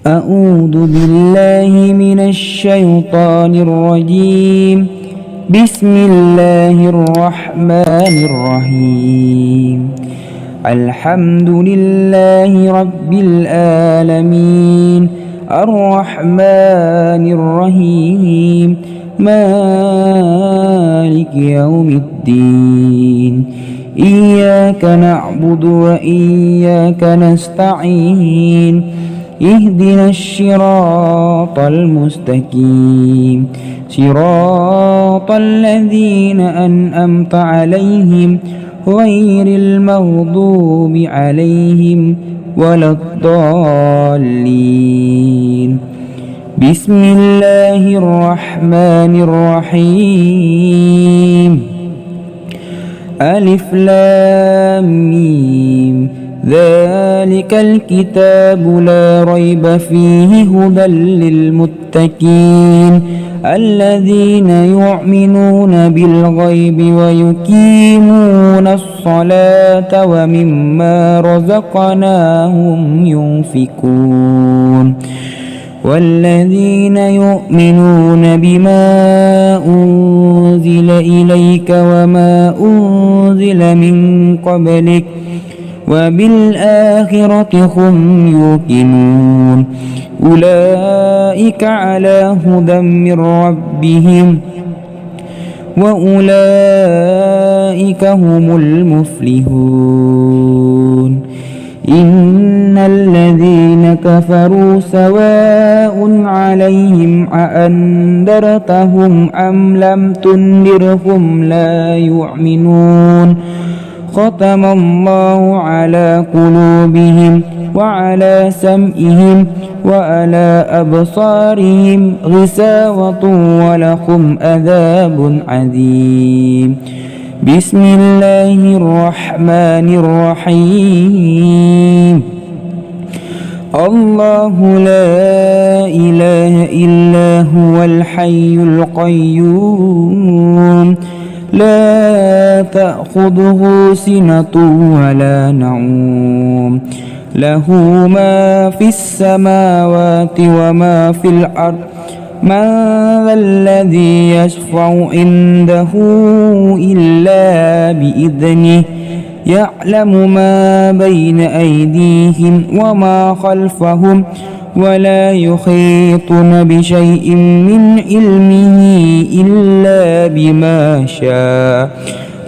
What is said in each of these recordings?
أعوذ بالله من الشيطان الرجيم. بسم الله الرحمن الرحيم. الحمد لله رب العالمين الرحمن الرحيم مالك يوم الدين. إياك نعبد وإياك نستعين. اهدنا الصراط المستقيم صراط الذين أنعمت عليهم غير المغضوب عليهم ولا الضالين. بسم الله الرحمن الرحيم. ألف لام ميم. ذلك الكتاب لا ريب فيه هدى للمتقين الذين يؤمنون بالغيب ويقيمون الصلاة ومما رزقناهم ينفقون. والذين يؤمنون بما أنزل إليك وما أنزل من قبلك وبالآخرة هم يوقنون. أولئك على هدى من ربهم وأولئك هم المفلحون. إن الذين كفروا سواء عليهم أأنذرتهم أم لم تنذرهم لا يؤمنون. ختم الله على قلوبهم وعلى سمعهم وعلى أبصارهم غشاوة ولهم عذاب عظيم. بسم الله الرحمن الرحيم. الله لا إله إلا هو الحي القيوم لا تأخذه سنة ولا نوم له ما في السماوات وما في الأرض. من ذا الذي يشفع عنده إلا بإذنه يعلم ما بين أيديهم وما خلفهم ولا يحيطون بشيء من علمه إلا بما شاء.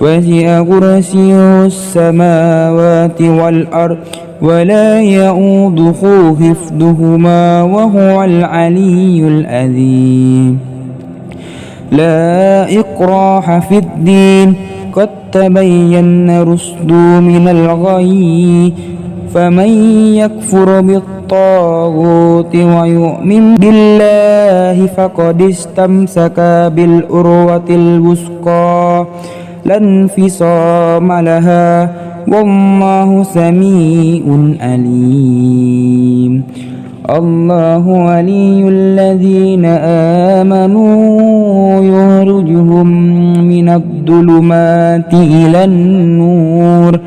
وسع كرسيه السماوات والأرض ولا يؤوده حفظهما وهو العلي العظيم. لا إكراه في الدين قد تبين الرشد من الغي. فمن يكفر بالطاغوت ويؤمن بالله فقد استمسك بالعروة الوثقى لا انفصام لها والله سميع عليم. الله ولي الذين آمنوا يخرجهم من الظلمات إلى النور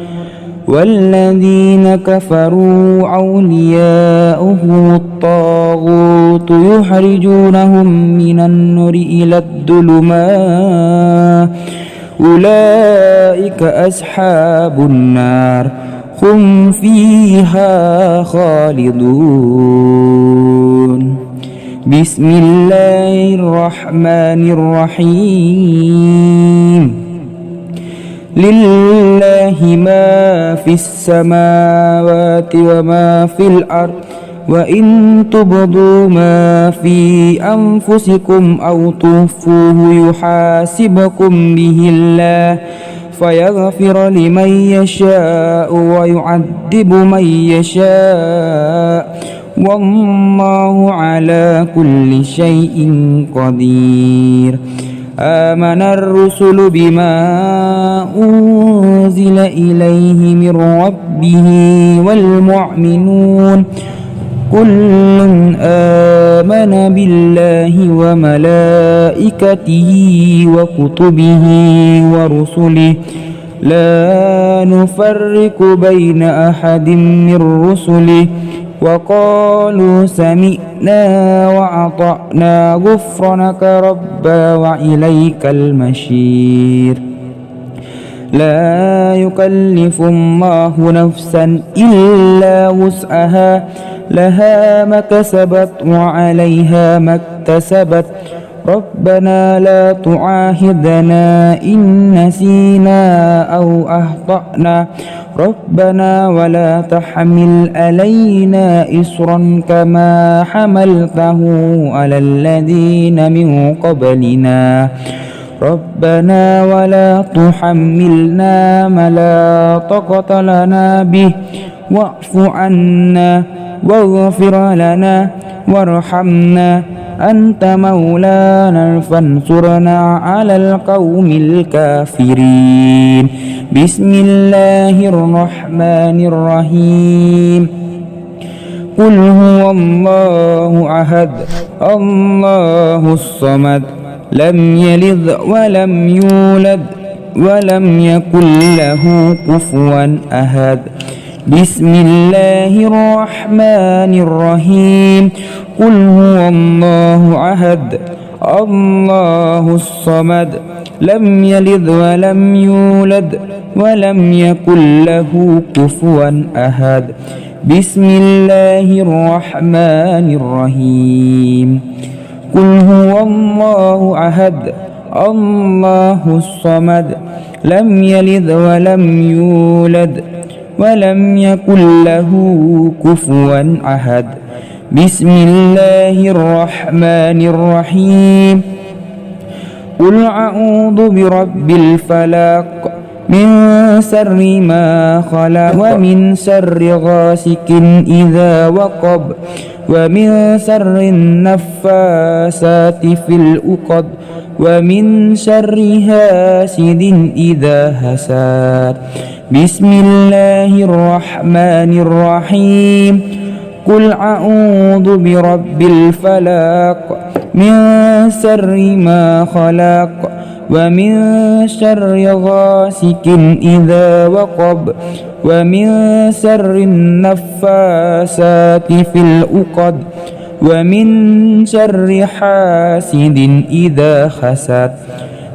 والذين كفروا أولياؤهم الطاغوت يخرجونهم من النور إلى الظلمات. أولئك أصحاب النار هم فيها خالدون. بسم الله الرحمن الرحيم. لله ما في السماوات وما في الأرض وإن تبدوا ما في أنفسكم أو تخفوه يحاسبكم به الله فيغفر لمن يشاء ويعذب من يشاء والله على كل شيء قدير. آمن الرسل بما أنزل إليه من ربه والمؤمنون كل آمن بالله وملائكته وكتبه ورسله لا نفرق بين أحد من رسله وقالوا سمعنا وأطعنا غفرانك ربنا وإليك المصير لا يكلف الله نفسا إلا وسعها لها ما كسبت وعليها ما اكتسبت ربنا لا تعاهدنا إن نسينا أو أخطأنا ربنا ولا تحمل علينا إصرا كما حملته على الذين من قبلنا ربنا ولا تحملنا ما لا طاقة لنا به واعف عنا واغفر لنا وارحمنا أنت مولانا فانصرنا على القوم الكافرين بسم الله الرحمن الرحيم قل هو الله أحد الله الصمد لم يلد ولم يولد ولم يكن له كفوا أحد بسم الله الرحمن الرحيم قل هو الله أحد الله الصمد لم يلد ولم يولد ولم يكن له كفوا أحد بسم الله الرحمن الرحيم قل هو الله أحد الله الصمد لم يلد ولم يولد ولم يكن له كفوا أحد بسم الله الرحمن الرحيم قل أعوذ برب الفلق من شر ما خلق ومن شر غاسق إذا وقب ومن شر النفاسات في العقد ومن شر حاسد إذا حسد بسم الله الرحمن الرحيم قل أعوذ برب الفلق من شر ما خلق ومن شر غاسق إذا وقب ومن شر النفاسات في العقد ومن شر حاسد إذا حسد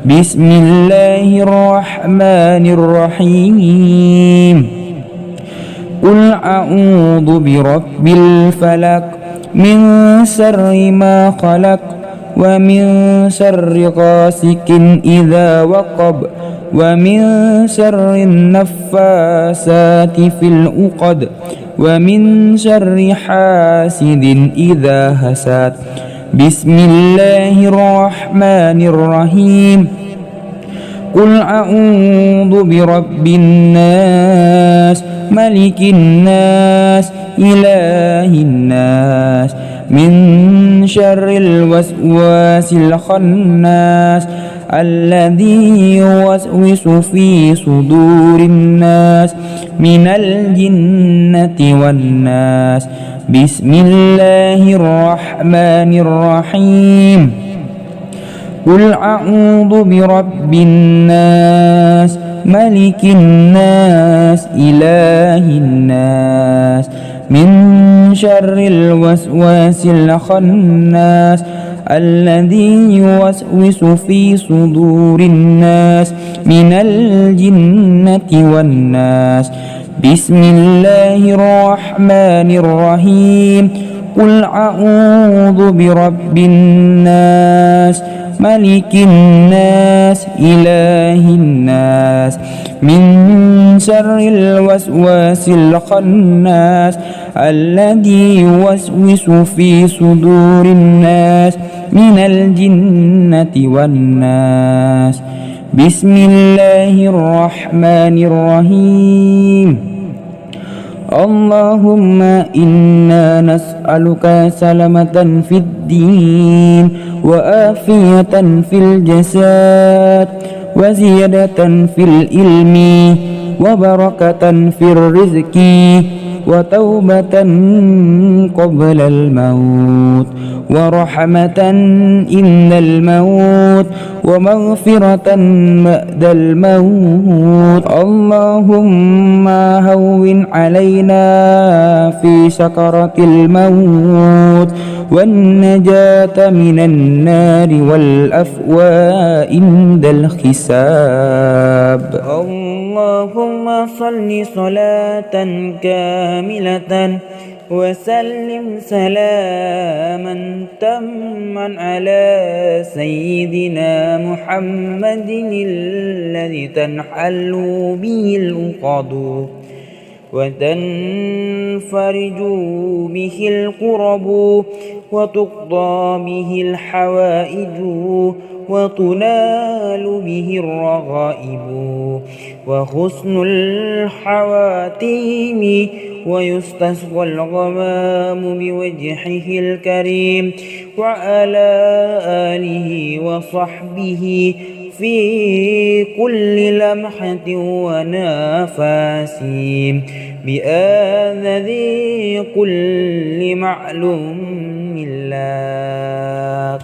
بسم الله الرحمن الرحيم قل أعوذ برب الفلق من شر ما خلق ومن شر غاسق إذا وقب ومن شر النفاسات في العقد ومن شر حاسد إذا حسد بسم الله الرحمن الرحيم قل أعوذ برب الناس ملك الناس إله الناس من شر الوسواس الخناس الذي يوسوس في صدور الناس من الجنة والناس بسم الله الرحمن الرحيم قل أعوذ برب الناس ملك الناس إله الناس من شر الوسواس الخناس الذي يوسوس في صدور الناس من الجنة والناس بسم الله الرحمن الرحيم قل أعوذ برب الناس ملك الناس إله الناس من شر الوسواس الخناس الذي يوسوس في صدور الناس من الجنة والناس بسم الله الرحمن الرحيم اللهم إنا نسألك سلامة في الدين وآفية في الجسد وزيادة في العلم وبركة في الرزق وتوبة قبل الموت ورحمة إن الموت ومغفرة بعد الموت. اللهم هون علينا في سكرة الموت والنجاة من النار والأفواء عند الحساب. اللهم صل صلاة كاملة وسلم سلاما تاما على سيدنا محمد الذي تنحل به العقد وتنفرج به الكرب وتقضى به الحوائج وتنال به الرغائب وحسن الحواتيم ويستسقى الغمام بوجهه الكريم وعلى آله وصحبه في كل لمحة ونفس بآذذ كل معلوم لك.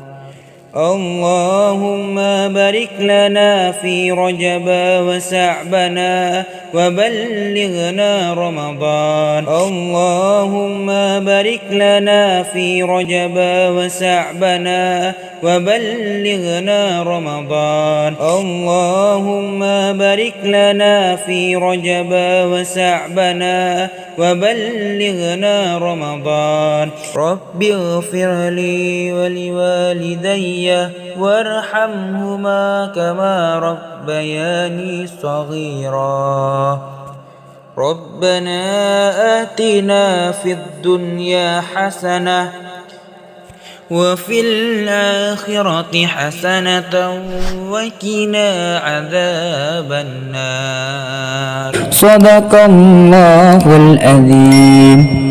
اللهم بارك لنا في رجب وشعبنا وبلغنا رمضان. اللهم بارك لنا في رجب وشعبنا وبلغنا رمضان. اللهم بارك لنا في رجب وشعبنا وبلغنا رمضان. رب اغفر لي ولوالدي وارحمهما كما ربياني صغيرا. ربنا آتنا في الدنيا حسنة وفي الآخرة حسنة وقنا عذاب النار. صدق الله العظيم.